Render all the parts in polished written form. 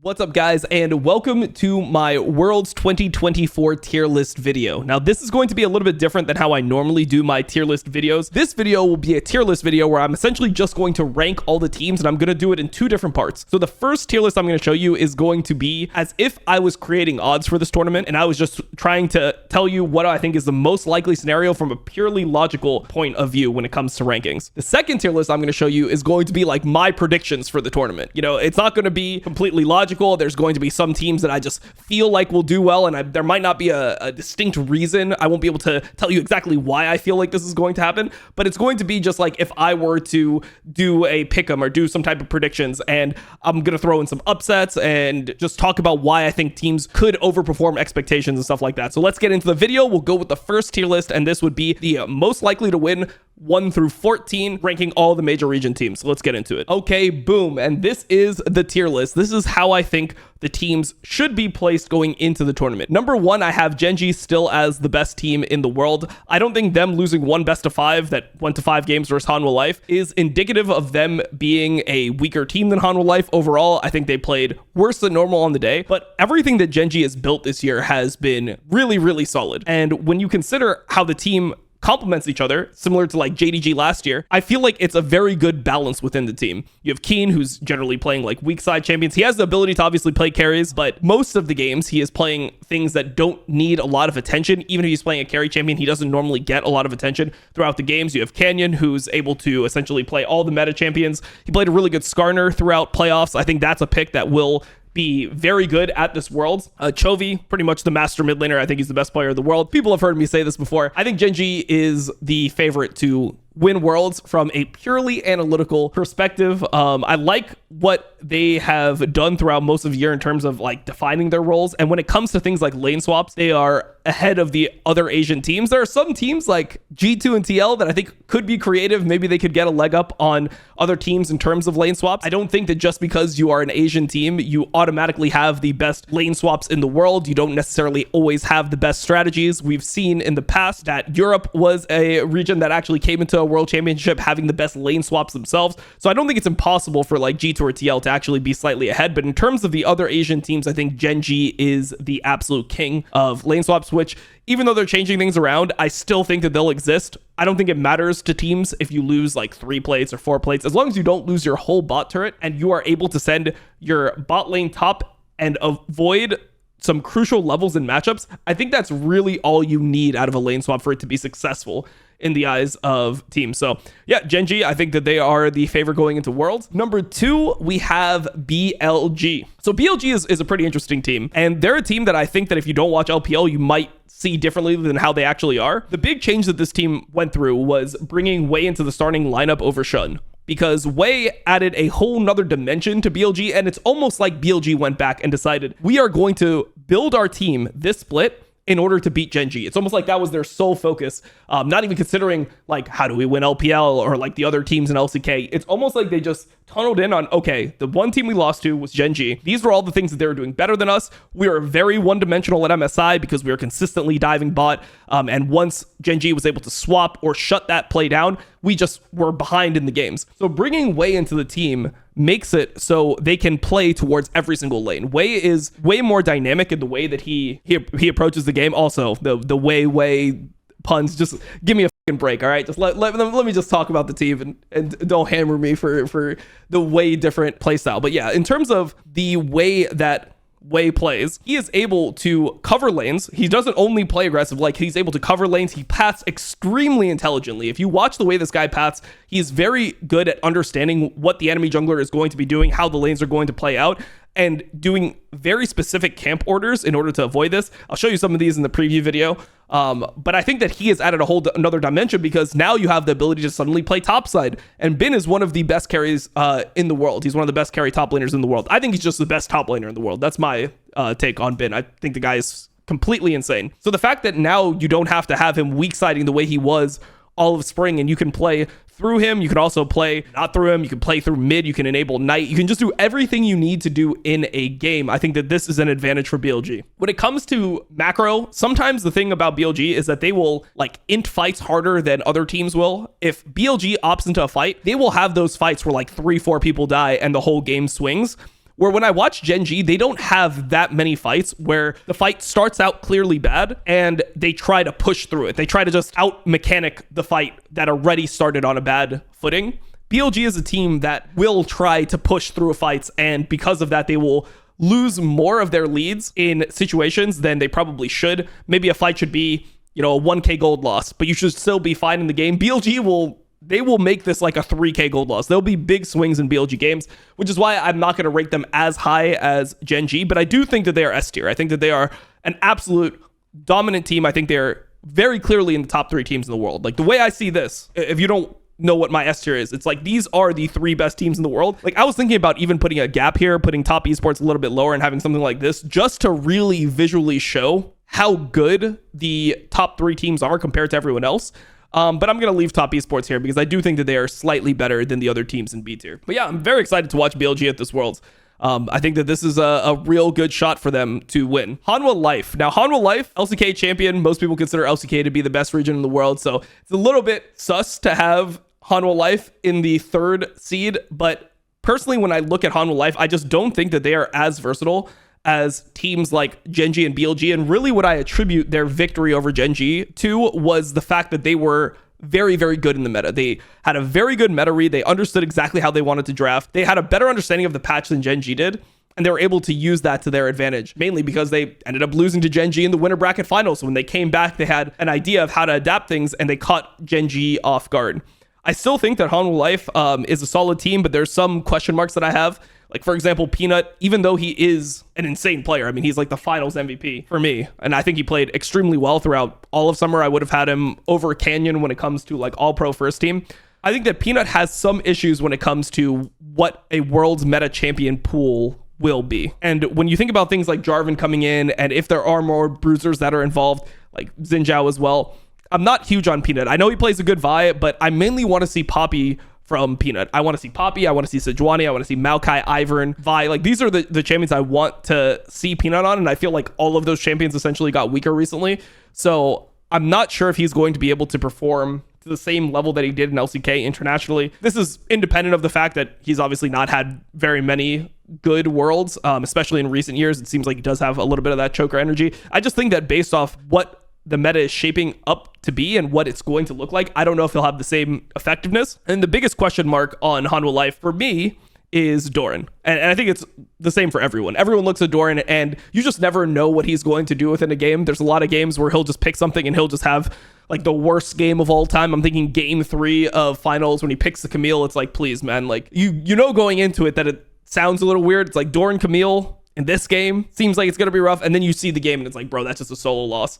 What's up, guys, and welcome to my Worlds 2024 tier list video. Now, this is going to be a little bit different than how I normally do my tier list videos. This video will be a tier list video where I'm essentially just going to rank all the teams, and I'm going to do it in two different parts. So the first tier list I'm going to show you is going to be as if I was creating odds for this tournament, and I was just trying to tell you what I think is the most likely scenario from a purely logical point of view when it comes to rankings. The second tier list I'm going to show you is going to be like my predictions for the tournament. You know, it's not going to be completely logical. There's going to be some teams that I just feel like will do well, and there might not be a distinct reason. I won't be able to tell you exactly why I feel like this is going to happen, but it's going to be just like if I were to do a pick'em or do some type of predictions, and I'm going to throw in some upsets and just talk about why I think teams could overperform expectations and stuff like that. So let's get into the video. We'll go with the first tier list, and this would be the most likely to win 1 through 14, ranking all the major region teams. So let's get into it. Okay, boom. And this is the tier list. This is how I think the teams should be placed going into the tournament. Number 1, I have Gen.G still as the best team in the world. I don't think them losing one best of 5 that went to 5 games versus Hanwha Life is indicative of them being a weaker team than Hanwha Life. Overall, I think they played worse than normal on the day, but everything that Gen.G has built this year has been really, really solid. And when you consider how the team complements each other, similar to like JDG last year, I feel like it's a very good balance within the team. You have Keen, who's generally playing like weak side champions. He has the ability to obviously play carries, but most of the games he is playing things that don't need a lot of attention. Even if he's playing a carry champion, he doesn't normally get a lot of attention throughout the games. You have Canyon, who's able to essentially play all the meta champions. He played a really good Skarner throughout playoffs. I think that's a pick that will be very good at this Worlds. Chovy, pretty much the master mid laner. I think he's the best player in the world. People have heard me say this before. I think Gen.G is the favorite to win Worlds from a purely analytical perspective. I like what they have done throughout most of the year in terms of like defining their roles. And when it comes to things like lane swaps, they are ahead of the other Asian teams. There are some teams like G2 and TL that I think could be creative. Maybe they could get a leg up on other teams in terms of lane swaps. I don't think that just because you are an Asian team, you automatically have the best lane swaps in the world. You don't necessarily always have the best strategies. We've seen in the past that Europe was a region that actually came into a world championship having the best lane swaps themselves. So I don't think it's impossible for like G2 or TL to actually be slightly ahead. But in terms of the other Asian teams, I think Gen.G is the absolute king of lane swaps, which even though they're changing things around, I still think that they'll exist. I don't think it matters to teams if you lose like 3 plates or 4 plates, as long as you don't lose your whole bot turret and you are able to send your bot lane top and avoid some crucial levels in matchups. I think that's really all you need out of a lane swap for it to be successful in the eyes of teams. So yeah, Gen.G, I think that they are the favorite going into Worlds. Number 2, we have BLG. So BLG is a pretty interesting team, and they're a team that I think that if you don't watch LPL, you might see differently than how they actually are. The big change that this team went through was bringing Wei into the starting lineup over Shun, because Wei added a whole nother dimension to BLG, and it's almost like BLG went back and decided, we are going to build our team this split in order to beat Gen.G. It's almost like that was their sole focus, not even considering like how do we win LPL or like the other teams in LCK. It's almost like they just tunneled in on, okay, the one team we lost to was Gen.G. These were all the things that they were doing better than us. We were very one-dimensional at MSI because we were consistently diving bot, and once Gen.G was able to swap or shut that play down, we just were behind in the games. So bringing Wei into the team makes it so they can play towards every single lane. Wei is way more dynamic in the way that he approaches the game. Also, the Wei puns, just give me a fucking break, all right? Just let me just talk about the team and don't hammer me for the way different playstyle. But yeah, in terms of the way that Wei plays, he is able to cover lanes. He doesn't only play aggressive, like he's able to cover lanes. He paths extremely intelligently. If you watch the way this guy paths, he's very good at understanding what the enemy jungler is going to be doing, how the lanes are going to play out, and doing very specific camp orders in order to avoid this. I'll show you some of these in the preview video. But I think that he has added a whole another dimension, because now you have the ability to suddenly play topside. And Bin is one of the best carries in the world. He's one of the best carry top laners in the world. I think he's just the best top laner in the world. That's my take on Bin. I think the guy is completely insane. So the fact that now you don't have to have him weak siding the way he was all of spring, and you can play through him. You can also play not through him. You can play through mid. You can enable Knight. You can just do everything you need to do in a game. I think that this is an advantage for BLG. When it comes to macro, sometimes the thing about BLG is that they will like int fights harder than other teams will. If BLG opts into a fight, they will have those fights where like 3-4 people die and the whole game swings. Where when I watch Gen G, they don't have that many fights where the fight starts out clearly bad and they try to push through it. They try to just out mechanic the fight that already started on a bad footing. BLG is a team that will try to push through fights, and because of that, they will lose more of their leads in situations than they probably should. Maybe a fight should be, a 1k gold loss, but you should still be fine in the game. BLG will make this like a 3k gold loss. There'll be big swings in BLG games, which is why I'm not going to rate them as high as Gen G, but I do think that they are S tier. I think that they are an absolute dominant team. I think they're very clearly in the top 3 teams in the world. Like, the way I see this, if you don't know what my S tier is, it's like these are the 3 best teams in the world. Like, I was thinking about even putting a gap here, putting top esports a little bit lower and having something like this just to really visually show how good the top 3 teams are compared to everyone else. But I'm going to leave top esports here because I do think that they are slightly better than the other teams in B tier. But yeah, I'm very excited to watch BLG at this Worlds. I think that this is a real good shot for them to win. Hanwha Life. Now, Hanwha Life, LCK champion. Most people consider LCK to be the best region in the world. So it's a little bit sus to have Hanwha Life in the 3rd seed. But personally, when I look at Hanwha Life, I just don't think that they are as versatile as teams like Gen G and BLG. And really what I attribute their victory over Gen G to was the fact that they were very, very good in the meta. They had a very good meta read. They understood exactly how they wanted to draft. They had a better understanding of the patch than Gen G did, and they were able to use that to their advantage, mainly because they ended up losing to Gen G in the winter bracket finals. So when they came back, they had an idea of how to adapt things, and they caught Gen G off guard. I still think that Hanwha Life is a solid team, but there's some question marks that I have. Like, for example, Peanut, even though he is an insane player, I mean, he's like the finals MVP for me. And I think he played extremely well throughout all of summer. I would have had him over Canyon when it comes to like all pro first team. I think that Peanut has some issues when it comes to what a world's meta champion pool will be. And when you think about things like Jarvan coming in, and if there are more bruisers that are involved, like Xin Zhao as well, I'm not huge on Peanut. I know he plays a good Vi, but I mainly want to see Poppy from Peanut. I want to see Poppy. I want to see Sejuani. I want to see Maokai, Ivern, Vi. Like, these are the champions I want to see Peanut on, and I feel like all of those champions essentially got weaker recently. So I'm not sure if he's going to be able to perform to the same level that he did in LCK internationally. This is independent of the fact that he's obviously not had very many good worlds, especially in recent years. It seems like he does have a little bit of that choker energy. I just think that based off what the meta is shaping up to be and what it's going to look like, I don't know if he'll have the same effectiveness. And the biggest question mark on Hanwha Life for me is Doran. And I think it's the same for everyone. Everyone looks at Doran and you just never know what he's going to do within a game. There's a lot of games where he'll just pick something and he'll just have like the worst game of all time. I'm thinking game 3 of finals when he picks the Camille. It's like, please, man, like you know going into it that it sounds a little weird. It's like Doran Camille in this game seems like it's going to be rough. And then you see the game and it's like, bro, that's just a solo loss.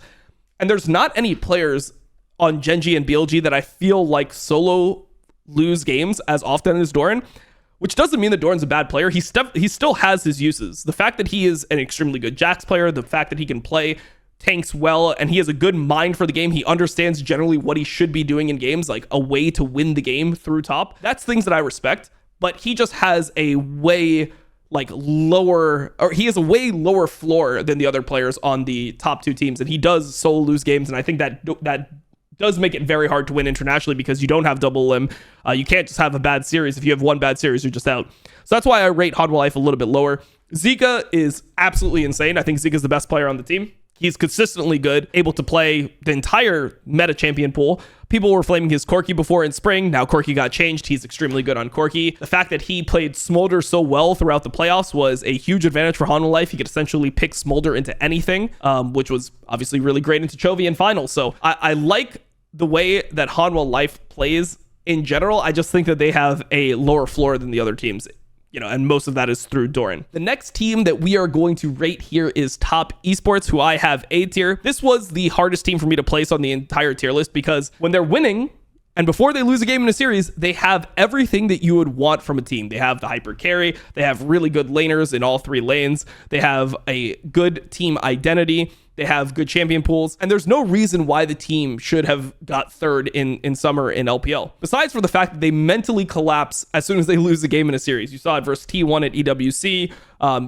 And there's not any players on Gen G and BLG that I feel like solo lose games as often as Doran, which doesn't mean that Doran's a bad player. He still has his uses. The fact that he is an extremely good Jax player, the fact that he can play tanks well, and he has a good mind for the game. He understands generally what he should be doing in games, like a way to win the game through top. That's things that I respect, but he just has a way he has a way lower floor than the other players on the top 2 teams, and he does solo lose games, and I think that does make it very hard to win internationally because you don't have double limb. You can't just have a bad series. If you have one bad series, you're just out. So that's why I rate Hanwha Life a little bit lower. Zika is absolutely insane. I think Zika's the best player on the team. He's consistently good, able to play the entire meta champion pool. People were flaming his Corki before in spring. Now Corki got changed. He's extremely good on Corki. The fact that he played Smolder so well throughout the playoffs was a huge advantage for Hanwha Life. He could essentially pick Smolder into anything, which was obviously really great into Chovy in finals. So I like the way that Hanwha Life plays in general. I just think that they have a lower floor than the other teams. And most of that is through Doran. The next team that we are going to rate here is Top Esports, who I have A tier. This was the hardest team for me to place on the entire tier list because when they're winning and before they lose a game in a series, they have everything that you would want from a team. They have the hyper carry. They have really good laners in all 3 lanes. They have a good team identity. They have good champion pools, and there's no reason why the team should have got third in summer in LPL. Besides for the fact that they mentally collapse as soon as they lose a game in a series. You saw it versus T1 at EWC.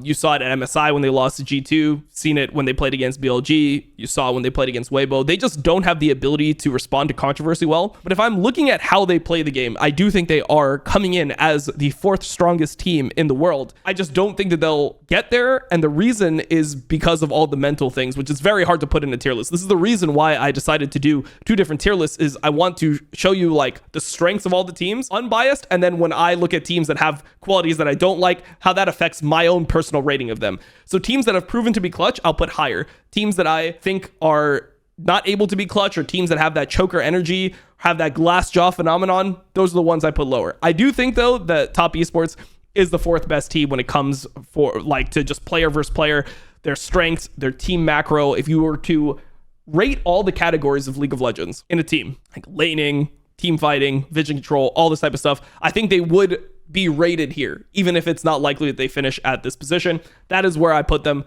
You saw it at MSI when they lost to G2. Seen it when they played against BLG. You saw it when they played against Weibo. They just don't have the ability to respond to controversy well. But if I'm looking at how they play the game, I do think they are coming in as the fourth strongest team in the world. I just don't think that they'll get there. And the reason is because of all the mental things, which is very hard to put in a tier list. This is the reason why I decided to do two different tier lists. Is I want to show you like the strengths of all the teams, unbiased, and then when I look at teams that have qualities that I don't like, how that affects my own personal rating of them. So teams that have proven to be clutch, I'll put higher. Teams that I think are not able to be clutch, or teams that have that choker energy, have that glass jaw phenomenon, those are the ones I put lower. I do think though that Top Esports is the fourth best team when it comes for like to just player versus player, their strengths, their team macro. If you were to rate all the categories of League of Legends in a team, like laning, team fighting, vision control, all this type of stuff, I think they would be rated here, even if it's not likely that they finish at this position. That is where I put them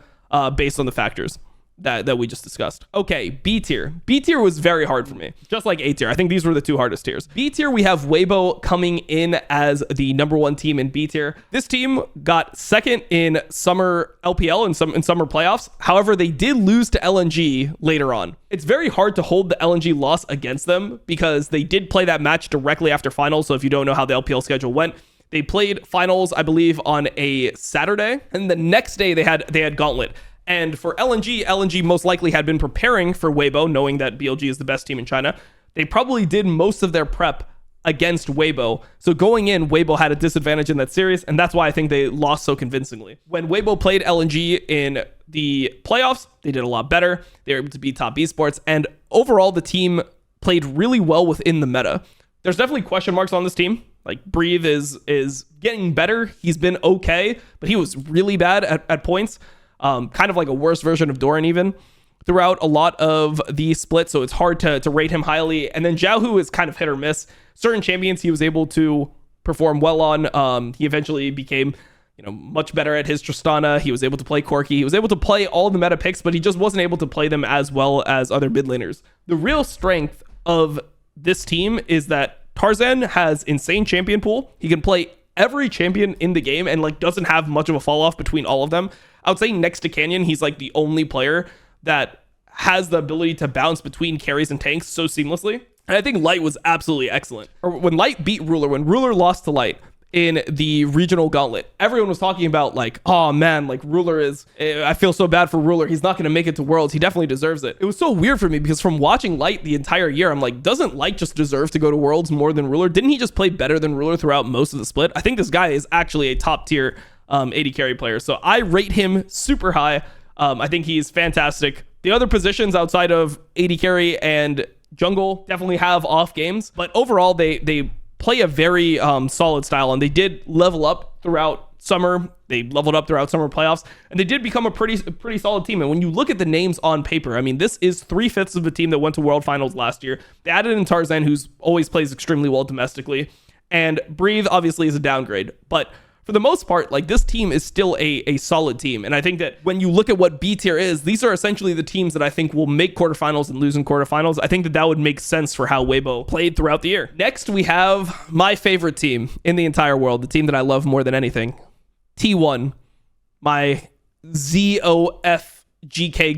based on the factors that we just discussed. Okay, B tier. B tier was very hard for me, just like A tier. I think these were the two hardest tiers. B tier, we have Weibo coming in as the number one team in B tier. This team got second in summer LPL and in summer playoffs. However, they did lose to LNG later on. It's very hard to hold the LNG loss against them because they did play that match directly after finals. So if you don't know how the LPL schedule went, they played finals, I believe, on a Saturday, and the next day they had Gauntlet. And for LNG most likely had been preparing for Weibo, knowing that BLG is the best team in China. They probably did most of their prep against Weibo. So going in, Weibo had a disadvantage in that series, and that's why I think they lost so convincingly. When Weibo played LNG in the playoffs, they did a lot better. They were able to beat Top Esports, and overall the team played really well within the meta. There's definitely question marks on this team. Like Breathe is getting better. He's been okay, but he was really bad at points. Kind of like a worse version of Doran even throughout a lot of the split. So it's hard to rate him highly. And then Xiaohu is kind of hit or miss. Certain champions he was able to perform well on. He eventually became, much better at his Tristana. He was able to play Corki. He was able to play all the meta picks, but he just wasn't able to play them as well as other mid laners. The real strength of this team is that Tarzan has insane champion pool. He can play every champion in the game and doesn't have much of a fall off between all of them. I would say next to Canyon, he's the only player that has the ability to bounce between carries and tanks so seamlessly. And I think Light was absolutely excellent. Or when Light beat Ruler, when Ruler lost to Light in the regional gauntlet, everyone was talking about oh man, Ruler is, I feel so bad for Ruler. He's not going to make it to Worlds. He definitely deserves it. It was so weird for me because from watching Light the entire year, I'm like, doesn't Light just deserve to go to Worlds more than Ruler? Didn't he just play better than Ruler throughout most of the split? I think this guy is actually a top tier AD carry player. So I rate him super high. I think he's fantastic. The other positions outside of AD carry and jungle definitely have off games, but overall they play a very solid style, and they did level up throughout summer. They leveled up throughout summer playoffs, and they did become a pretty solid team. And when you look at the names on paper, I mean, this is 3/5 of the team that went to World Finals last year. They added in Tarzan, who's always plays extremely well domestically, and Breathe obviously is a downgrade, but for the most part, this team is still a solid team. And I think that when you look at what B tier is, these are essentially the teams that I think will make quarterfinals and lose in quarterfinals. I think that would make sense for how Weibo played throughout the year. Next, we have my favorite team in the entire world, the team that I love more than anything, T1, my ZOFGK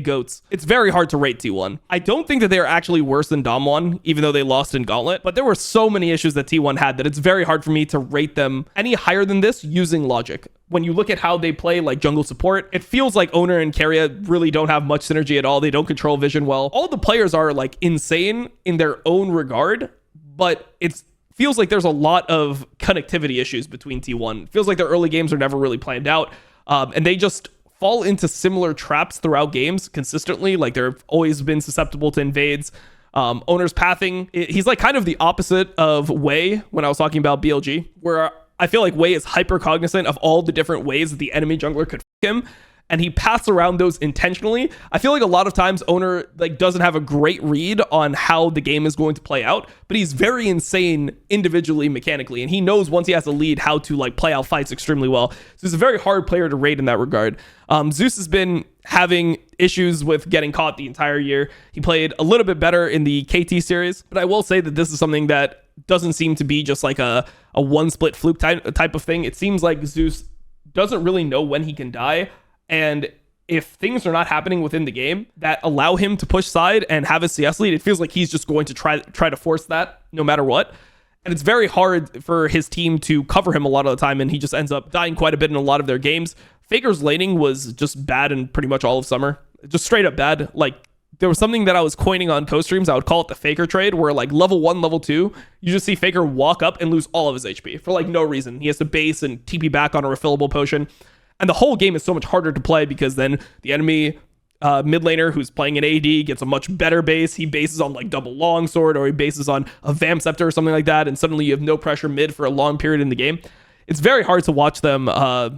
goats. It's very hard to rate T1. I don't think that they're actually worse than Dom1, even though they lost in Gauntlet, but there were so many issues that T1 had that it's very hard for me to rate them any higher than this using logic. When you look at how they play jungle support, it feels like Owner and Keria really don't have much synergy at all. They don't control vision well. All the players are insane in their own regard, but it feels like there's a lot of connectivity issues between T1. It feels like their early games are never really planned out, and they just fall into similar traps throughout games consistently. They've always been susceptible to invades. Owner's pathing, he's kind of the opposite of Wei when I was talking about BLG, where I feel like Wei is hyper cognizant of all the different ways that the enemy jungler could f him. and he passes around those intentionally. I feel like a lot of times owner like doesn't have a great read on how the game is going to play out, but he's very insane individually mechanically, and he knows once he has a lead how to like play out fights extremely well. So he's a very hard player to rate in that regard. Zeus has been having issues with getting caught the entire year. He played a little bit better in the KT series, but I will say that this is something that doesn't seem to be just like a one split fluke type of thing. It seems like Zeus doesn't really know when he can die, and if things are not happening within the game that allow him to push side and have a CS lead, it feels like he's just going to try to force that no matter what. And it's very hard for his team to cover him a lot of the time, and he just ends up dying quite a bit in a lot of their games. Faker's laning was just bad in pretty much all of summer. Just straight up bad. Like, there was something that I was coining on co-streams. I would call it the Faker trade, where like level 1, level 2, you just see Faker walk up and lose all of his HP for like no reason. He has to base and TP back on a refillable potion. And the whole game is so much harder to play because then the enemy mid laner who's playing an AD gets a much better base. He bases on like double longsword, or he bases on a Vamp Scepter or something like that, and suddenly you have no pressure mid for a long period in the game. It's very hard to watch them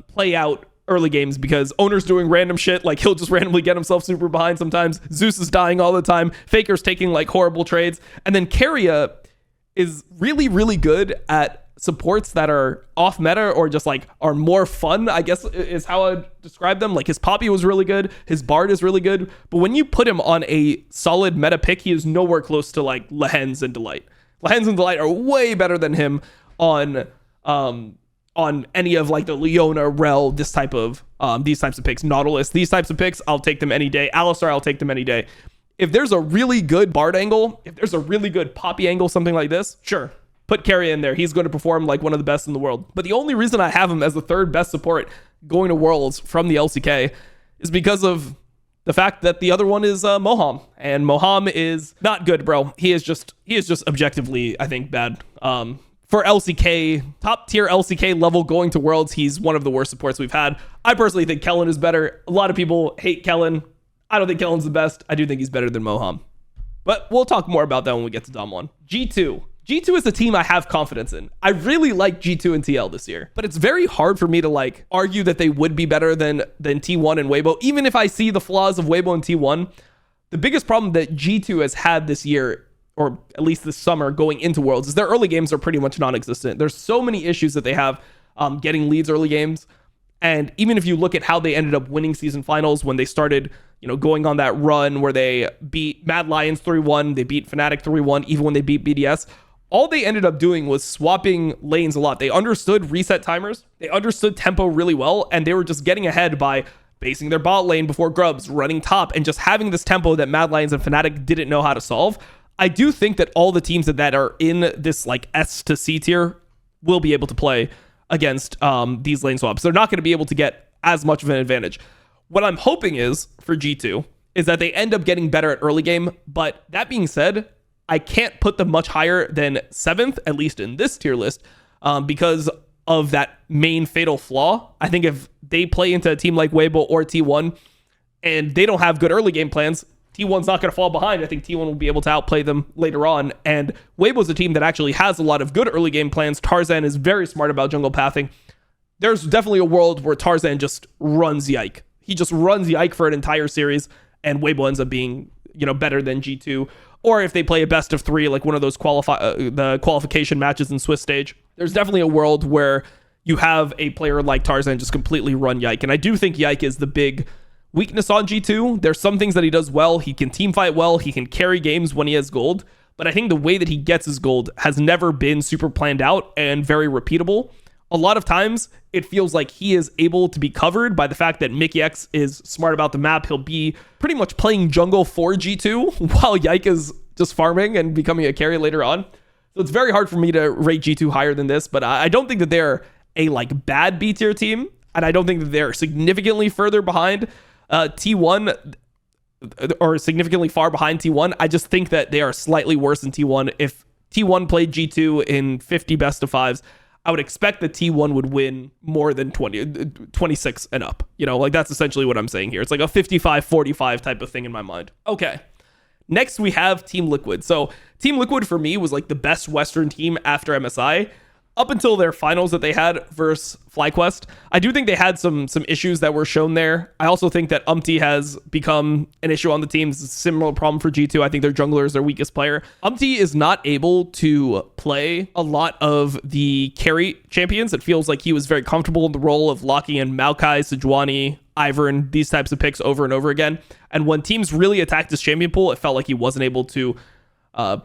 play out early games because owner's doing random shit. Like, he'll just randomly get himself super behind sometimes. Zeus is dying all the time. Faker's taking like horrible trades. And then Keria is really, really good at supports that are off meta or just like are more fun, I guess is how I describe them. Like, his Poppy was really good. His Bard is really good. But when you put him on a solid meta pick, he is nowhere close to like Lehens and Delight. Lehens and Delight are way better than him on any of like the Leona, Rel, these types of picks, Nautilus, these types of picks. I'll take them any day. Alistar, I'll take them any day. If there's a really good Bard angle, if there's a really good Poppy angle, something like this, sure, put Keria in there. He's going to perform like one of the best in the world. But the only reason I have him as the third best support going to Worlds from the LCK is because of the fact that the other one is Moham, and Moham is not good, bro. He is just objectively, I think, bad. For LCK, top tier LCK level going to Worlds, he's one of the worst supports we've had. I personally think Kellen is better. A lot of people hate Kellen. I don't think Kellen's the best. I do think he's better than Moham. But we'll talk more about that when we get to Dom 1. G2. G2 is the team I have confidence in. I really like G2 and TL this year, but it's very hard for me to like argue that they would be better than T1 and Weibo, even if I see the flaws of Weibo and T1. The biggest problem that G2 has had this year, or at least this summer going into Worlds, is their early games are pretty much non-existent. There's so many issues that they have getting leads early games. And even if you look at how they ended up winning season finals when they started, going on that run where they beat Mad Lions 3-1, they beat Fnatic 3-1, even when they beat BDS, all they ended up doing was swapping lanes a lot. They understood reset timers, they understood tempo really well, and they were just getting ahead by basing their bot lane before Grubs, running top, and just having this tempo that Mad Lions and Fnatic didn't know how to solve. I do think that all the teams that are in this like S to C tier will be able to play against these lane swaps. They're not going to be able to get as much of an advantage. What I'm hoping is for G2 is that they end up getting better at early game. But that being said, I can't put them much higher than 7th, at least in this tier list, because of that main fatal flaw. I think if they play into a team like Weibo or T1 and they don't have good early game plans, T1's not going to fall behind. I think T1 will be able to outplay them later on. And Weibo's a team that actually has a lot of good early game plans. Tarzan is very smart about jungle pathing. There's definitely a world where Tarzan just runs Yike. He just runs Yike for an entire series, and Weibo ends up being, better than G2. Or if they play a best of 3, like one of those the qualification matches in Swiss stage, there's definitely a world where you have a player like Tarzan just completely run Yike. And I do think Yike is the big weakness on G2. There's some things that he does well. He can team fight well. He can carry games when he has gold. But I think the way that he gets his gold has never been super planned out and very repeatable. A lot of times it feels like he is able to be covered by the fact that Mickey X is smart about the map. He'll be pretty much playing jungle for G2 while Yike is just farming and becoming a carry later on. So it's very hard for me to rate G2 higher than this, but I don't think that they're a like bad B tier team. And I don't think that they're significantly further behind T1 or significantly far behind T1. I just think that they are slightly worse than T1. If T1 played G2 in 50 best of 5s, I would expect that T1 would win more than 26 and up. Like that's essentially what I'm saying here. It's like a 55-45 type of thing in my mind. Okay. Next, we have Team Liquid. So Team Liquid for me was like the best Western team after MSI. up until their finals that they had versus FlyQuest, I do think they had some issues that were shown there. I also think that has become an issue on the team. It's a similar problem for G2. I think their jungler is their weakest player. is not able to play a lot of the carry champions. It feels like he was very comfortable in the role of locking in Maokai, Sejuani, Ivern, these types of picks over and over again. And when teams really attacked his champion pool, it felt like he wasn't able to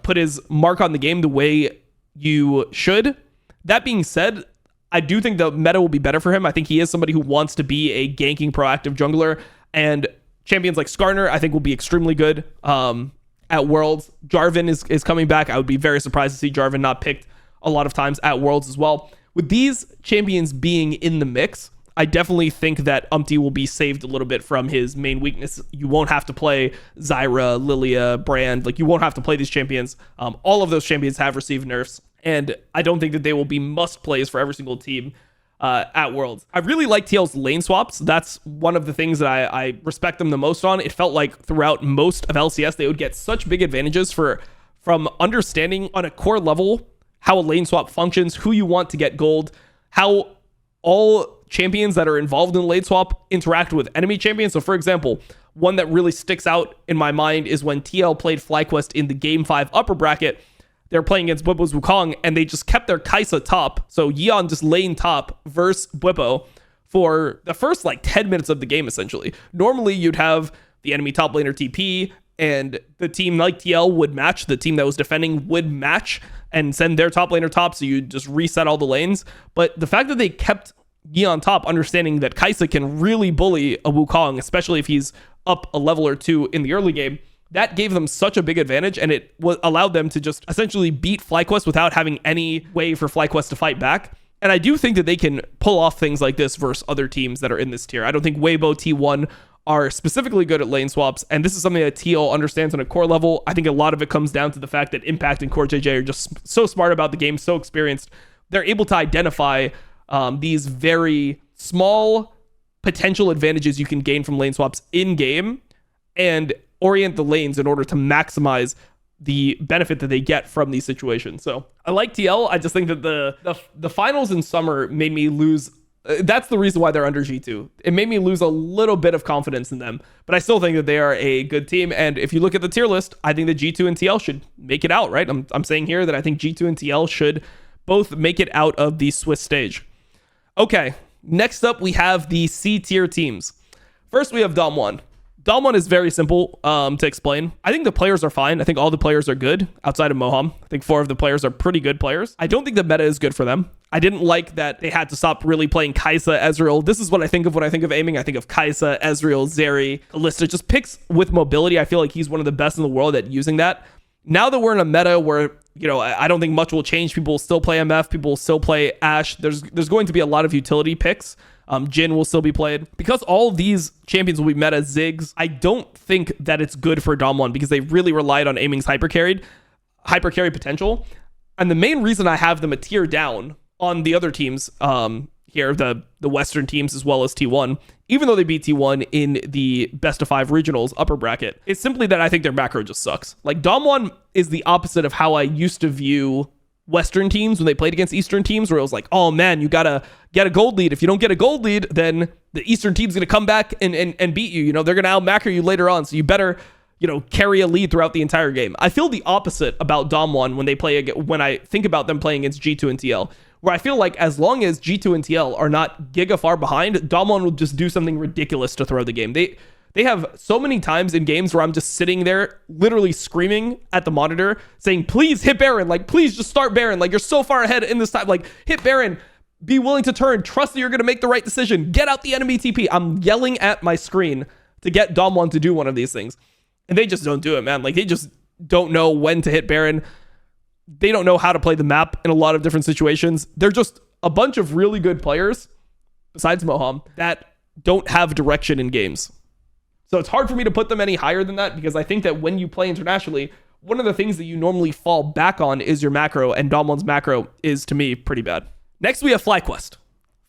put his mark on the game the way you should. That being said, I do think the meta will be better for him. I think he is somebody who wants to be a ganking, proactive jungler, and champions like Skarner, I think, will be extremely good at Worlds. Jarvan is coming back. I would be very surprised to see Jarvan not picked a lot of times at Worlds as well. With these champions being in the mix, I definitely think that will be saved a little bit from his main weakness. You won't have to play Zyra, Lilia, Brand. Like, you won't have to play these champions. All of those champions have received nerfs, and I don't think that they will be must plays for every single team at Worlds. I really like TL's lane swaps. That's one of the things that I respect them the most on. It felt like throughout most of LCS, they would get such big advantages from understanding on a core level how a lane swap functions, who you want to get gold, how all champions that are involved in lane swap interact with enemy champions. So, for example, one that really sticks out in my mind is when TL played FlyQuest in the Game 5 upper bracket. They're playing against Bwipo's Wukong, and they just kept their Kai'Sa top. So Yeon just lane top versus Bwipo for the first 10 minutes of the game, essentially. Normally, you'd have the enemy top laner TP, and the team like TL would match. The team that was defending would match and send their top laner top, so you just reset all the lanes. But the fact that they kept Yeon top, understanding that Kai'Sa can really bully a Wukong, especially if he's up a level or two in the early game, that gave them such a big advantage, and it allowed them to just essentially beat FlyQuest without having any way for FlyQuest to fight back. And I do think that they can pull off things like this versus other teams that are in this tier. I don't think Weibo, T1 are specifically good at lane swaps, and this is something that TL understands on a core level. I think a lot of it comes down to the fact that Impact and Core JJ are just so smart about the game, so experienced. They're able to identify these very small potential advantages you can gain from lane swaps in game and orient the lanes in order to maximize the benefit that they get from these situations. So I like TL. I just think that the finals in summer made me lose. That's the reason why they're under G2. It made me lose a little bit of confidence in them, but I still think that they are a good team. And if you look at the tier list, I think that G2 and TL should make it out, right? I'm saying here that I think G2 and TL should both make it out of the Swiss stage. Okay, next up we have the C tier teams. First we have Dom1. Dom1 is very simple to explain. I think the players are fine. I think all the players are good outside of Moham. I think 4 of the players are pretty good players. I don't think the meta is good for them. I didn't like that they had to stop really playing Kai'Sa, Ezreal. This is what I think of when I think of aiming. I think of Kai'Sa, Ezreal, Zeri, Kalista. Just picks with mobility. I feel like he's one of the best in the world at using that. Now that we're in a meta where, I don't think much will change. People will still play MF. People will still play Ashe. There's going to be a lot of utility picks. Jhin will still be played. Because all of these champions will be meta Ziggs, I don't think that it's good for Dom1 because they really relied on aiming's hypercarry potential. And the main reason I have them a tier down on the other teams here, the Western teams as well as T1, even though they beat T1 in the best of 5 regionals upper bracket, it's simply that I think their macro just sucks. Like, Dom1 is the opposite of how I used to view Western teams when they played against Eastern teams, where it was like, oh man, you gotta get a gold lead. If you don't get a gold lead, then the Eastern team's gonna come back and beat you. They're gonna out-macro you later on, so you better carry a lead throughout the entire game. I feel the opposite about Dom1 when I think about them playing against G2 and TL, where I feel like as long as G2 and TL are not giga far behind, Dom1 will just do something ridiculous to throw the game. They have so many times in games where I'm just sitting there literally screaming at the monitor saying, please hit Baron, please just start Baron, you're so far ahead in this time, hit Baron, be willing to turn, trust that you're going to make the right decision, get out the enemy TP. I'm yelling at my screen to get Dom1 to do one of these things, and they just don't do it, man. They just don't know when to hit Baron. They don't know how to play the map in a lot of different situations. They're just a bunch of really good players, besides Moham, that don't have direction in games. So it's hard for me to put them any higher than that, because I think that when you play internationally, one of the things that you normally fall back on is your macro, and Dom1's macro is, to me, pretty bad. Next, we have FlyQuest.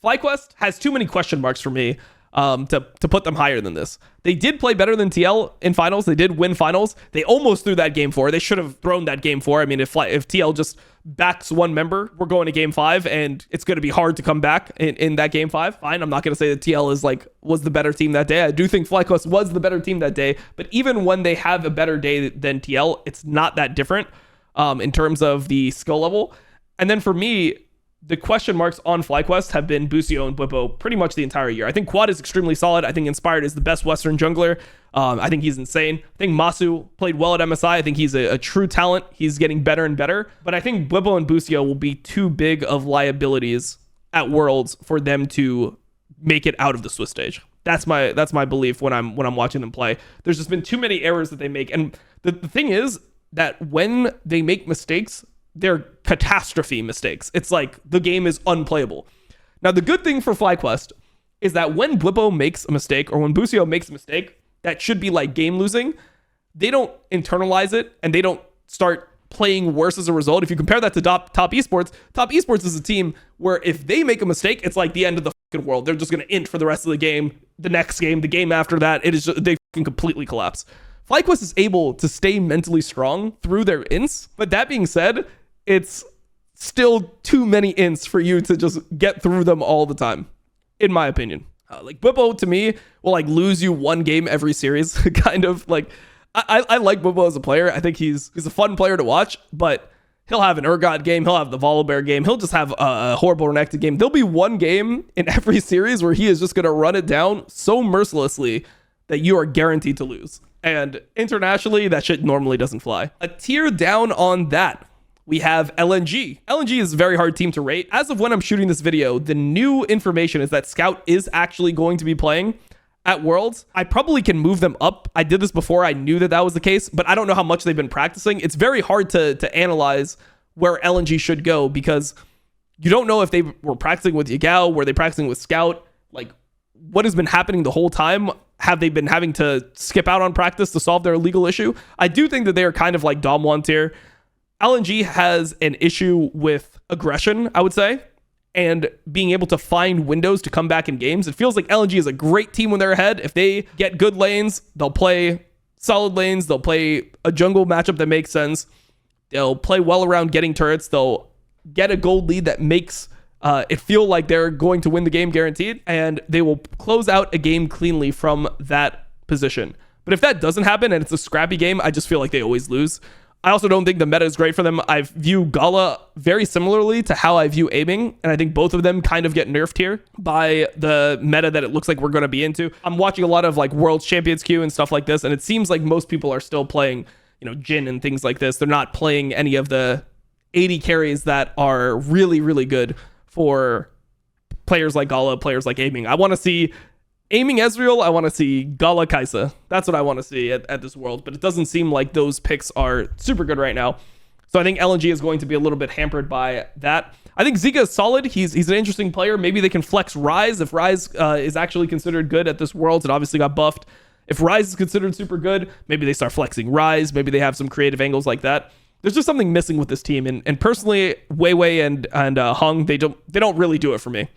FlyQuest has too many question marks for me to put them higher than this. They did play better than TL in finals. They did win finals. They almost threw that game 4. They should have thrown that game 4. I mean, if TL just backs one member, we're going to game 5 and it's going to be hard to come back in that game 5. Fine, I'm not going to say that TL was the better team that day. I do think FlyQuest was the better team that day, but even when they have a better day than TL, it's not that different in terms of the skill level. And then for me, the question marks on FlyQuest have been Busio and Bwipo pretty much the entire year. I think Quad is extremely solid. I think Inspired is the best Western jungler. I think he's insane. I think Masu played well at MSI. I think he's a true talent. He's getting better and better. But I think Bwipo and Busio will be too big of liabilities at Worlds for them to make it out of the Swiss stage. That's my belief when I'm watching them play. There's just been too many errors that they make. And the thing is that when they make mistakes, they're catastrophe mistakes. It's like the game is unplayable. Now, the good thing for FlyQuest is that when Bwipo makes a mistake or when Busio makes a mistake that should be like game losing, they don't internalize it and they don't start playing worse as a result. If you compare that to Top Esports is a team where if they make a mistake, it's like the end of the fucking world. They're just going to int for the rest of the game, the next game, the game after that. It is just, they fucking completely collapse. FlyQuest is able to stay mentally strong through their ints. But that being said, it's still too many ints for you to just get through them all the time, in my opinion. Like Bwipo to me will like lose you one game every series, kind of like. I like Bwipo as a player. I think he's a fun player to watch, but he'll have an Urgot game, he'll have the Volibear game, he'll just have a horrible Renekton game. There'll be one game in every series where he is just gonna run it down so mercilessly that you are guaranteed to lose. And internationally, that shit normally doesn't fly. A tier down on that, we have LNG. LNG is a very hard team to rate. As of when I'm shooting this video, the new information is that Scout is actually going to be playing at Worlds. I probably can move them up. I did this before. I knew that was the case, but I don't know how much they've been practicing. It's very hard to analyze where LNG should go because you don't know if they were practicing with Yagao, were they practicing with Scout? Like, what has been happening the whole time? Have they been having to skip out on practice to solve their legal issue? I do think that they are kind of like Dom 1 tier. LNG has an issue with aggression, I would say, and being able to find windows to come back in games. It feels like LNG is a great team when they're ahead. If they get good lanes, they'll play solid lanes. They'll play a jungle matchup that makes sense. They'll play well around getting turrets. They'll get a gold lead that makes it feel like they're going to win the game guaranteed, and they will close out a game cleanly from that position. But if that doesn't happen and it's a scrappy game, I just feel like they always lose. I also don't think the meta is great for them. I view Gala very similarly to how I view aiming, and I think both of them kind of get nerfed here by the meta that it looks like we're going to be into. I'm watching a lot of like World Champions queue and stuff like this, and it seems like most people are still playing, Jhin and things like this. They're not playing any of the 80 carries that are really, really good for players like Gala, players like aiming. I want to see aiming Ezreal, I want to see Gala Kaisa. That's what I want to see at this World, but it doesn't seem like those picks are super good right now. So I think LNG is going to be a little bit hampered by that. I think Zika is solid. He's an interesting player. Maybe they can flex Ryze if Ryze is actually considered good at this World. It obviously got buffed. If Ryze is considered super good, maybe they start flexing Ryze. Maybe they have some creative angles like that. There's just something missing with this team. And personally, Weiwei and Hung, they don't really do it for me.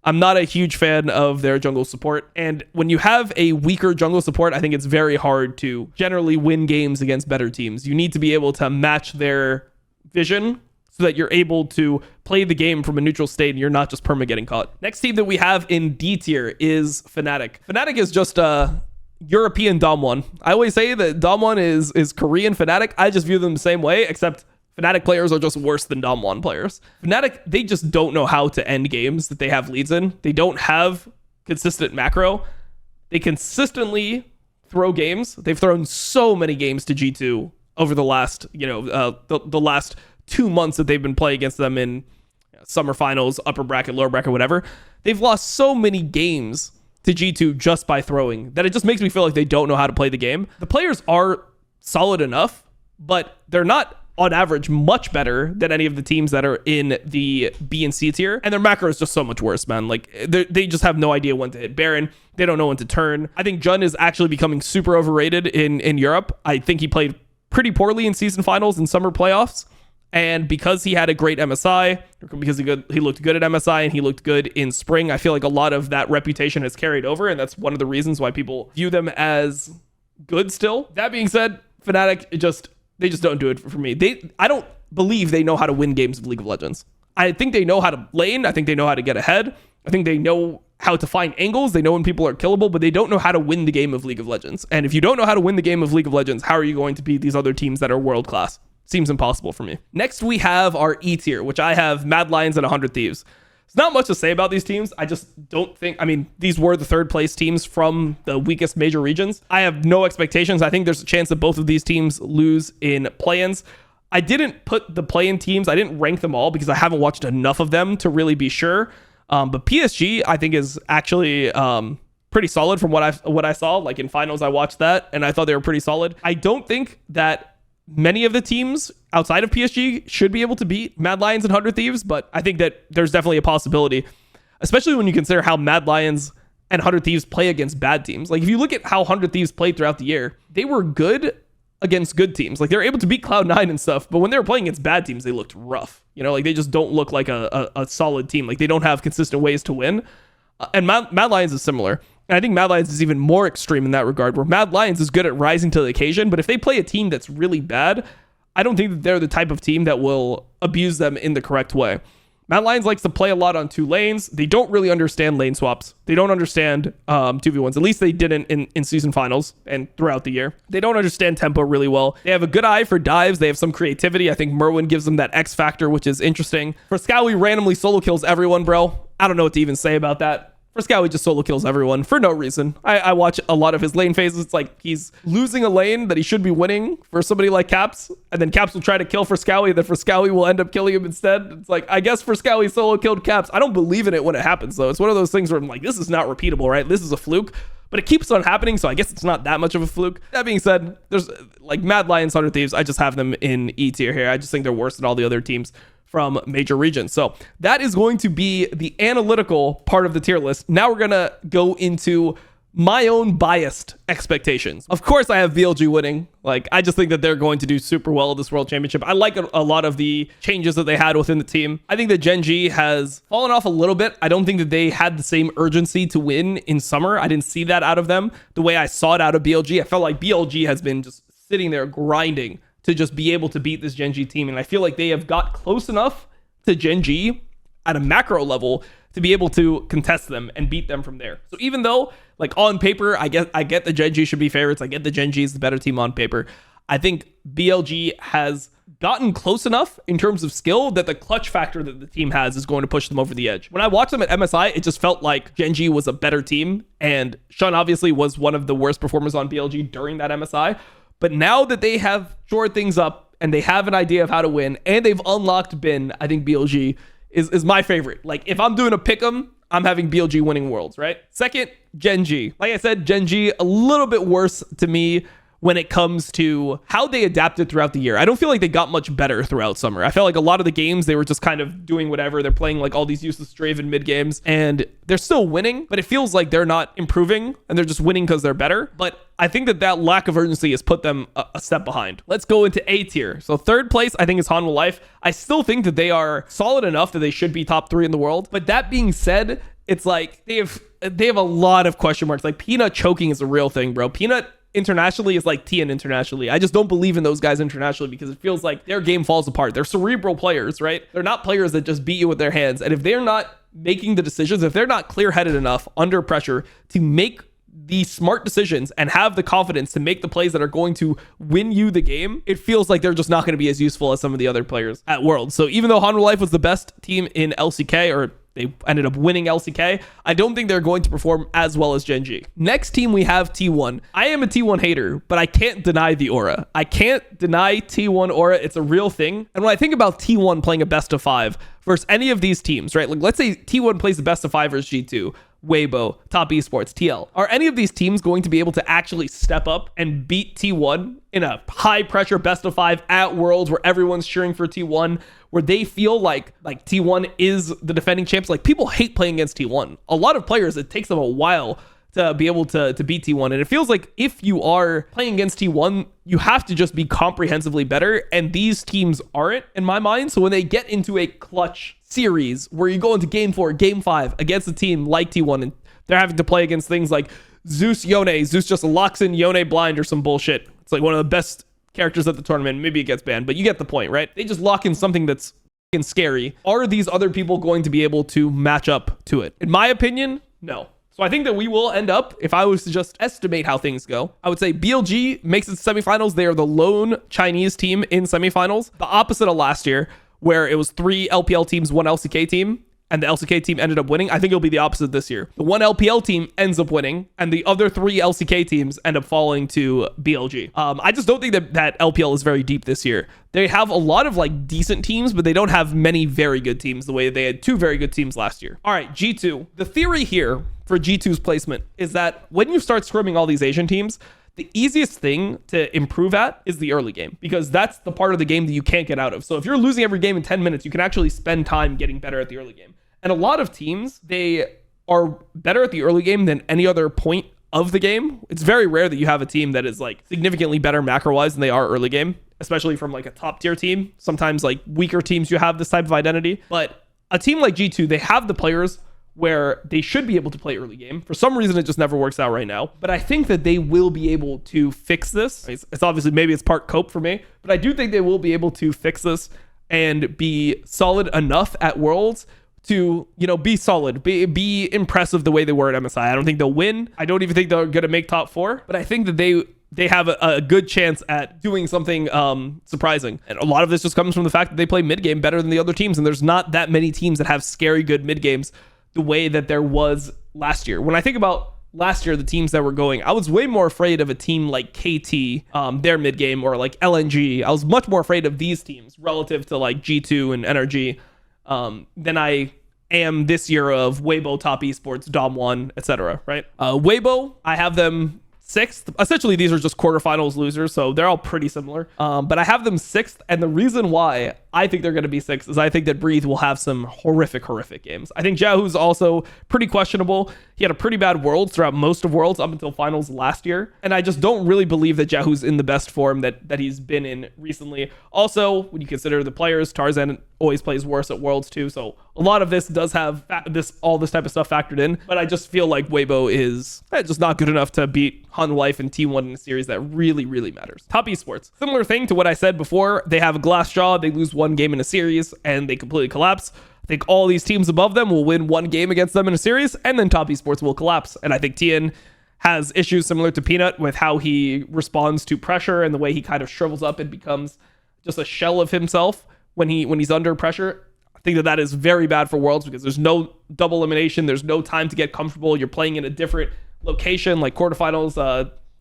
I'm not a huge fan of their jungle support. And when you have a weaker jungle support, I think it's very hard to generally win games against better teams. You need to be able to match their vision so that you're able to play the game from a neutral state and you're not just perma getting caught. Next team that we have in D tier is Fnatic. Fnatic is just a European Dom 1. I always say that Dom 1 is Korean Fnatic. I just view them the same way, except Fnatic players are just worse than Dom 1 players. Fnatic, they just don't know how to end games that they have leads in. They don't have consistent macro. They consistently throw games. They've thrown so many games to G2 over the last, the last 2 months that they've been playing against them in summer finals, upper bracket, lower bracket, whatever. They've lost so many games to G2 just by throwing that it just makes me feel like they don't know how to play the game. The players are solid enough, but they're not on average much better than any of the teams that are in the B and C tier, and their macro is just so much worse, man. Like they just have no idea when to hit Baron. They don't know when to turn. I think Jun is actually becoming super overrated in Europe. I think he played pretty poorly in season finals and summer playoffs, and because he had a great MSI, because he looked good at MSI and he looked good in spring, I feel like a lot of that reputation has carried over, and that's one of the reasons why people view them as good still. That being said, Fnatic they just don't do it for me. I don't believe they know how to win games of League of Legends. I think they know how to lane. I think they know how to get ahead. I think they know how to find angles. They know when people are killable, but they don't know how to win the game of League of Legends. And if you don't know how to win the game of League of Legends, how are you going to beat these other teams that are world class? Seems impossible for me. Next, we have our E tier, which I have Mad Lions and 100 Thieves. It's not much to say about these teams. I just don't think, I mean, these were the third place teams from the weakest major regions. I have no expectations. I think there's a chance that both of these teams lose in play-ins. I didn't put the play-in teams, I didn't rank them all because I haven't watched enough of them to really be sure. But PSG, I think, is actually pretty solid from what I saw. Like in finals, I watched that and I thought they were pretty solid. I don't think that many of the teams outside of PSG should be able to beat Mad Lions and 100 Thieves, but I think that there's definitely a possibility, especially when you consider how Mad Lions and 100 Thieves play against bad teams. Like if you look at how 100 Thieves played throughout the year, they were good against good teams. Like they're able to beat Cloud9 and stuff, but when they were playing against bad teams, they looked rough. You know, like they just don't look like a solid team. Like they don't have consistent ways to win. And Mad Lions is similar. And I think Mad Lions is even more extreme in that regard, where Mad Lions is good at rising to the occasion, but if they play a team that's really bad, I don't think that they're the type of team that will abuse them in the correct way. Mad Lions likes to play a lot on two lanes. They don't really understand lane swaps. They don't understand 2v1s. At least they didn't in season finals and throughout the year. They don't understand tempo really well. They have a good eye for dives. They have some creativity. I think Merwin gives them that X factor, which is interesting. Fresskowy randomly solo kills everyone, bro. I don't know what to even say about that. Fresskowy just solo kills everyone for no reason. I watch a lot of his lane phases. It's like he's losing a lane that he should be winning for somebody like Caps, and then Caps will try to kill Fresskowy, and then Fresskowy will end up killing him instead. It's like, I guess Fresskowy solo killed Caps. I don't believe in it when it happens, though. It's one of those things where I'm like, this is not repeatable, right? This is a fluke, but it keeps on happening, so I guess it's not that much of a fluke. That being said, there's like Mad Lions, 100 Thieves. I just have them in E tier here. I just think they're worse than all the other teams from major regions. So that is going to be the analytical part of the tier list. Now we're gonna go into my own biased expectations. Of course, I have VLG winning. Like, I just think that they're going to do super well at this World Championship. I like a lot of the changes that they had within the team. I think that Gen G has fallen off a little bit. I don't think that they had the same urgency to win in summer. I didn't see that out of them the way I saw it out of BLG. I felt like BLG has been just sitting there grinding to just be able to beat this Gen G team. And I feel like they have got close enough to Gen G at a macro level to be able to contest them and beat them from there. So even though, like, on paper, I get the Gen G should be favorites. I get the Gen G is the better team on paper. I think BLG has gotten close enough in terms of skill that the clutch factor that the team has is going to push them over the edge. When I watched them at MSI, it just felt like Gen G was a better team. And Sean obviously was one of the worst performers on BLG during that MSI. But now that they have shored things up and they have an idea of how to win and they've unlocked Bin, I think BLG is my favorite. Like, if I'm doing a pick'em, I'm having BLG winning Worlds, right? Second, Gen G. Like I said, Gen G, a little bit worse to me when it comes to how they adapted throughout the year. I don't feel like they got much better throughout summer. I felt like a lot of the games, they were just kind of doing whatever. They're playing like all these useless Draven mid games and they're still winning, but it feels like they're not improving and they're just winning because they're better. But I think that lack of urgency has put them a step behind. Let's go into A tier. So third place, I think, is Hanwha Life. I still think that they are solid enough that they should be top 3 in the world. But that being said, it's like they have a lot of question marks. Like, Peanut choking is a real thing, bro. Peanut internationally is like Tian internationally. I just don't believe in those guys internationally because it feels like their game falls apart. They're cerebral players, right? They're not players that just beat you with their hands. And if they're not making the decisions, if they're not clear-headed enough under pressure to make the smart decisions and have the confidence to make the plays that are going to win you the game, it feels like they're just not going to be as useful as some of the other players at Worlds. So even though Hanwha Life was the best team in LCK, or they ended up winning LCK, I don't think they're going to perform as well as Gen G. Next team, we have T1. I am a T1 hater, but I can't deny the aura. I can't deny T1 aura. It's a real thing. And when I think about T1 playing a best of 5 versus any of these teams, right? Like, let's say T1 plays the best of 5 versus G2, Weibo, Top Esports, TL. Are any of these teams going to be able to actually step up and beat T1 in a high pressure best of 5 at Worlds where everyone's cheering for T1, where they feel like T1 is the defending champs? Like, people hate playing against T1. A lot of players, it takes them a while to be able to beat T1. And it feels like if you are playing against T1, you have to just be comprehensively better. And these teams aren't, in my mind. So when they get into a clutch series where you go into game 4, game 5 against a team like T1, and they're having to play against things like Zeus Yone. Zeus just locks in Yone blind or some bullshit. It's like one of the best characters at the tournament. Maybe it gets banned, but you get the point, right? They just lock in something that's fucking scary. Are these other people going to be able to match up to it? In my opinion, no. So I think that we will end up, if I was to just estimate how things go, I would say BLG makes it to semifinals. They are the lone Chinese team in semifinals. The opposite of last year, where it was 3 LPL teams, 1 LCK team, and the LCK team ended up winning. I think it'll be the opposite this year. The 1 LPL team ends up winning, and the other 3 LCK teams end up falling to BLG. I just don't think that LPL is very deep this year. They have a lot of like decent teams, but they don't have many very good teams the way they had 2 very good teams last year. All right, G2. The theory here for G2's placement is that when you start scrimming all these Asian teams, the easiest thing to improve at is the early game, because that's the part of the game that you can't get out of. So if you're losing every game in 10 minutes, you can actually spend time getting better at the early game. And a lot of teams, they are better at the early game than any other point of the game. It's very rare that you have a team that is like significantly better macro-wise than they are early game, especially from like a top tier team. Sometimes like weaker teams, you have this type of identity. But a team like G2, they have the players where they should be able to play early game. For some reason, it just never works out right now. But I think that they will be able to fix this. It's obviously, maybe it's part cope for me, but I do think they will be able to fix this and be solid enough at Worlds to, you know, be solid, be impressive the way they were at MSI. I don't think they'll win. I don't even think they're going to make top 4, but I think that they have a good chance at doing something surprising. And a lot of this just comes from the fact that they play mid game better than the other teams. And there's not that many teams that have scary good mid games the way that there was last year. When I think about last year, the teams that were going, I was way more afraid of a team like KT, their mid game, or like LNG. I was much more afraid of these teams relative to like G2 and NRG than I am this year of Weibo, Top Esports, Dom1, etc. Right? Weibo, I have them 6th. Essentially, these are just quarterfinals losers, so they're all pretty similar. But I have them 6th, and the reason why I think they're going to be 6th is I think that Breathe will have some horrific games. I think Jahu's also pretty questionable. He had a pretty bad Worlds throughout most of Worlds up until finals last year, and I just don't really believe that Jahu's in the best form that he's been in recently. Also, when you consider the players, Tarzan always plays worse at Worlds too, so a lot of this does have all this type of stuff factored in, but I just feel like Weibo is just not good enough to beat Han Life and T1 in a series that really, really matters. Top Esports. Similar thing to what I said before. They have a glass jaw. They lose 1 game in a series and they completely collapse. I think all these teams above them will win 1 game against them in a series, and then Top Esports will collapse. And I think Tien has issues similar to Peanut with how he responds to pressure and the way he kind of shrivels up and becomes just a shell of himself when he's under pressure. I think that is very bad for Worlds because there's no double elimination. There's no time to get comfortable. You're playing in a different location, like quarterfinals.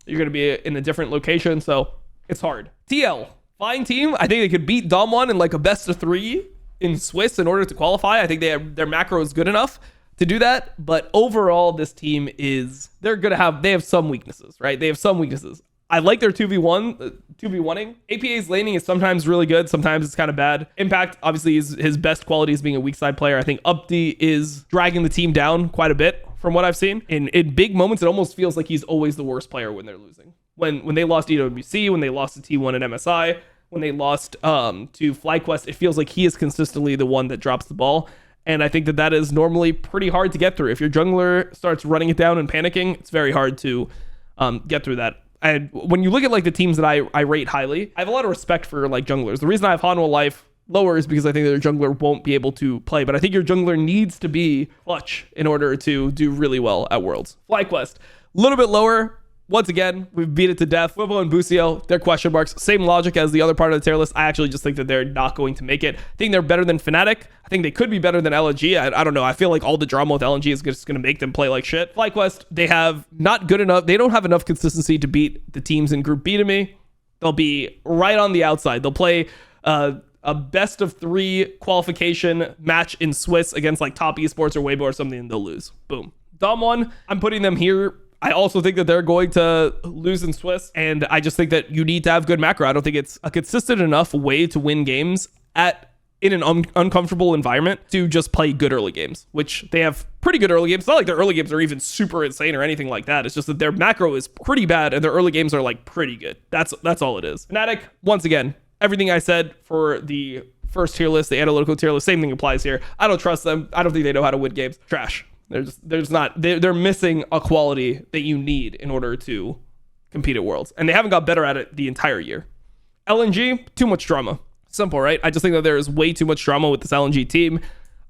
You're going to be in a different location, so it's hard. TL, fine team. I think they could beat Dom1 in like a best of 3 in Swiss in order to qualify. I think their macro is good enough to do that, but overall this team they have some weaknesses, right? They have some weaknesses. I like their 2v1ing. APA's laning is sometimes really good, sometimes it's kind of bad. Impact, obviously, is his best quality is being a weak side player. I think Updi is dragging the team down quite a bit from what I've seen. In big moments, it almost feels like he's always the worst player when they're losing. When they lost EWC, when they lost to T1 and MSI, when they lost to FlyQuest, it feels like he is consistently the one that drops the ball. And I think that is normally pretty hard to get through. If your jungler starts running it down and panicking, it's very hard to get through that. And when you look at like the teams that I rate highly, I have a lot of respect for like junglers. The reason I have Hanwha Life lower is because I think their jungler won't be able to play, but I think your jungler needs to be clutch in order to do really well at Worlds. FlyQuest, a little bit lower. Once again, we've beat it to death. Wibo and Busio, they're question marks. Same logic as the other part of the tier list. I actually just think that they're not going to make it. I think they're better than Fnatic. I think they could be better than LNG. I don't know. I feel like all the drama with LNG is just going to make them play like shit. FlyQuest, they have not good enough. They don't have enough consistency to beat the teams in Group B to me. They'll be right on the outside. They'll play a best of 3 qualification match in Swiss against like Top Esports or Weibo or something, and they'll lose. Boom. Dom1, I'm putting them here. I also think that they're going to lose in Swiss, and I just think that you need to have good macro. I don't think it's a consistent enough way to win games in an uncomfortable environment to just play good early games, which they have pretty good early games. It's not like their early games are even super insane or anything like that. It's just that their macro is pretty bad, and their early games are like pretty good. That's all it is. Fnatic, once again, everything I said for the first tier list, the analytical tier list, same thing applies here. I don't trust them. I don't think they know how to win games. Trash. They're missing a quality that you need in order to compete at Worlds, and they haven't got better at it the entire year. LNG, too much drama. Simple, right? I just think that there is way too much drama with this LNG team.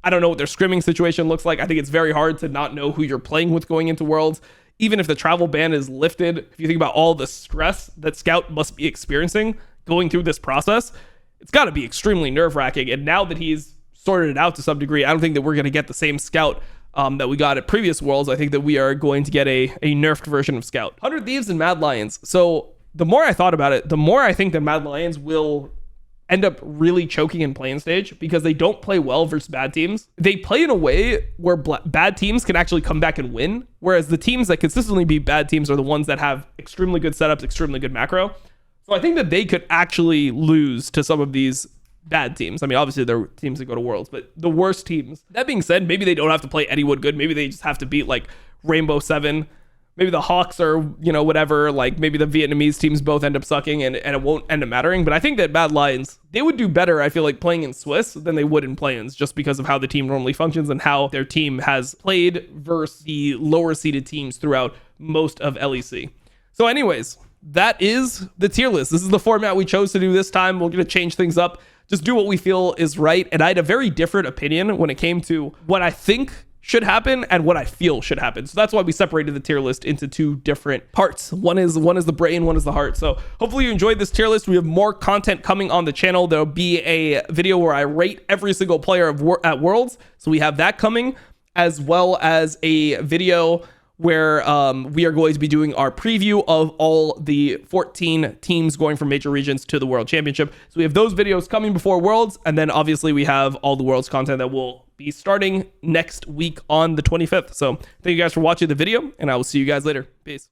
I don't know what their scrimming situation looks like. I think it's very hard to not know who you're playing with going into Worlds. Even if the travel ban is lifted, if you think about all the stress that Scout must be experiencing going through this process, it's got to be extremely nerve-wracking. And now that he's sorted it out to some degree, I don't think that we're going to get the same Scout that we got at previous Worlds. I think that we are going to get a nerfed version of Scout. 100 Thieves and Mad Lions. So the more I thought about it, the more I think that Mad Lions will end up really choking in playing stage because they don't play well versus bad teams. They play in a way where bad teams can actually come back and win, whereas the teams that consistently beat bad teams are the ones that have extremely good setups, extremely good macro. So I think that they could actually lose to some of these bad teams. I mean, obviously there are teams that go to Worlds, but the worst teams. That being said, maybe they don't have to play Eddiewood good. Maybe they just have to beat like Rainbow 7. Maybe the Hawks are, whatever, like maybe the Vietnamese teams both end up sucking and it won't end up mattering. But I think that Mad Lions, they would do better, I feel like, playing in Swiss than they would in play-ins just because of how the team normally functions and how their team has played versus the lower seeded teams throughout most of LEC. So anyways, that is the tier list. This is the format we chose to do this time. We're going to change things up, just do what we feel is right. And I had a very different opinion when it came to what I think should happen and what I feel should happen. So that's why we separated the tier list into two different parts. One is the brain, one is the heart. So hopefully you enjoyed this tier list. We have more content coming on the channel. There'll be a video where I rate every single player at Worlds. So we have that coming, as well as a video where we are going to be doing our preview of all the 14 teams going from major regions to the World Championship. So we have those videos coming before Worlds, and then obviously we have all the Worlds content that will be starting next week on the 25th. So thank you guys for watching the video, and I will see you guys later. Peace.